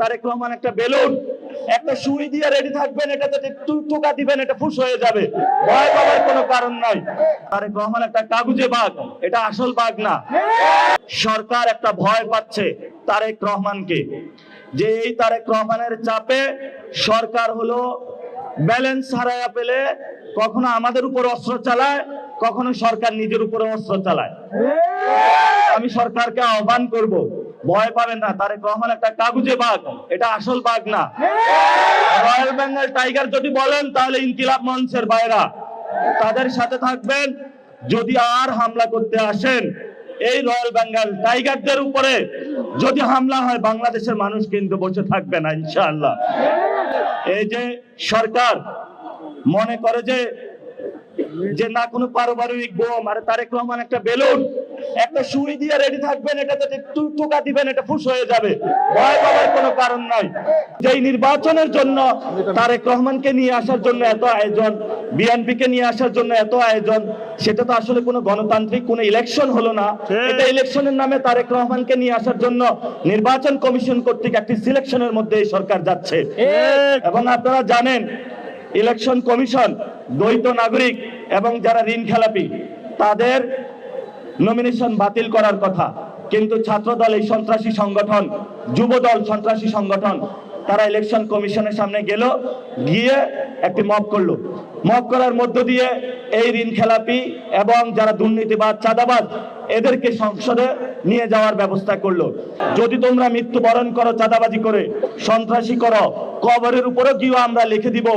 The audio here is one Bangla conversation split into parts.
তারেক রহমান একটা বেলুন, একটা সুই দিয়ে রেডি থাকবেন, এটাতে একটু টোকা দিবেন, এটা ফুস হয়ে যাবে। ভয় পাওয়ার কোনো কারণ নাই। তারেক রহমান একটা কাগুজে বাঘ, এটা আসল বাঘ না। সরকার একটা ভয় পাচ্ছে তারেক রহমানকে, যে এই তারেক রহমানের চাপে সরকার হলো ব্যালেন্স হারায়া পেলে কখনো আমাদের উপর অস্ত্র চালায়, কখনো সরকার নিজের উপরে অস্ত্র চালায়। আমি সরকারকে আহ্বান করব, ভয় পাবেন না। তারেক রহমান একটা কাগুজে বাঘ, এটা আসল বাঘ না। রয়্যাল বেঙ্গল টাইগার যদি বলেন, তাহলে ইনকিলাব মঞ্চের বাইরা তাদের সাথে থাকবেন। যদি আর হামলা করতে আসেন, এই রয়্যাল বেঙ্গল টাইগারদের উপরে যদি হামলা হয়, বাংলাদেশের মানুষ কিন্তু বসে থাকবে না ইনশাআল্লাহ। এই যে সরকার মনে করে যে না কোনো পারমাণবিক বোম, আর তারেক রহমান একটা বেলুন, একটা সুই দিয়ে রেডি থাকবেন, এটাতে একটু টোকা দিবেন, এটা ফুস হয়ে যাবে। ভয় পাওয়ার কোনো কারণ নাই। যেই নির্বাচনের জন্য তারেক রহমানকে নিয়ে আসার জন্য এত আয়োজন, বিএনপিকে নিয়ে আসার জন্য এত আয়োজন, সেটা তো আসলে কোনো গণতান্ত্রিক কোনো ইলেকশন হলো না। এটা ইলেকশনের নামে তারেক রহমানকে নিয়ে আসার জন্য নির্বাচন কমিশন কর্তৃক একটি সিলেকশনের মধ্যে এই সরকার যাচ্ছে। এবং আপনারা জানেন, ইলেকশন কমিশন দ্বৈত নাগরিক এবং যারা ঋণ খেলাপি তাদের নমিনেশন বাতিল করার কথা, কিন্তু ছাত্রদল এই সন্ত্রাসী সংগঠন, যুবদল সন্ত্রাসী সংগঠন, তারা ইলেকশন কমিশনের সামনে গিয়ে একটি মব করলো। মব করার মধ্য দিয়ে এই ঋণ খেলাপি এবং যারা দুর্নীতিবাজ, চাঁদাবাজ, এদেরকে সংসদে নিয়ে যাওয়ার ব্যবস্থা করলো। যদি তোমরা মৃত্যুবরণ করো চাঁদাবাজি করে, সন্ত্রাসী করো, কবরের উপরে গিয়ে আমরা লিখে দিব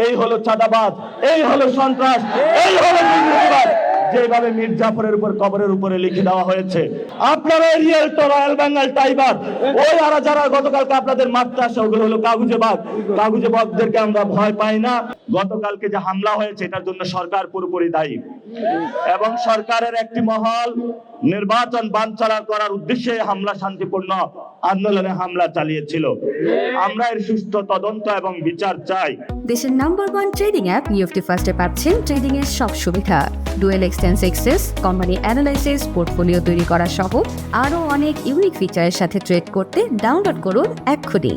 এই হলো চাঁদাবাজ, এই হলো সন্ত্রাস, এই হলো দুর্নীতিবাজ, যেভাবে মীর জাফরের উপর কবরের উপরে লিখে দেওয়া হয়েছে। আপনারা রিয়েল তো রয়্যাল বেঙ্গল টাইগার, ওই আর যারা গতকালকে আপনাদের মারতে আসে, ওগুলো হলো কাগুজে বাঘ। কাগুজে বাঘদেরকে আমরা ভয় পাই না। গতকালকে যে হামলা হয়েছে, এটার জন্য সরকার পুরোপুরি দায়ী, এবং সরকারের একটি মহল নির্বাচন বানচাল করার উদ্দেশ্যে হামলা, শান্তিপূর্ণ আন্দোলনে হামলা চালিয়েছিল। আমরা এর সুষ্ঠু তদন্ত এবং বিচার চাই। দেশের নাম্বার 1 ট্রেডিং অ্যাপ নিফটি ফার্স্টে পাচ্ছেন ট্রেডিং এর সব সুবিধা, dual এক্সটেন্স access, company analysis, portfolio তৈরি করা সহ আরো অনেক ইউনিক ফিচারের সাথে ট্রেড করতে ডাউনলোড করুন এক্ষুনি।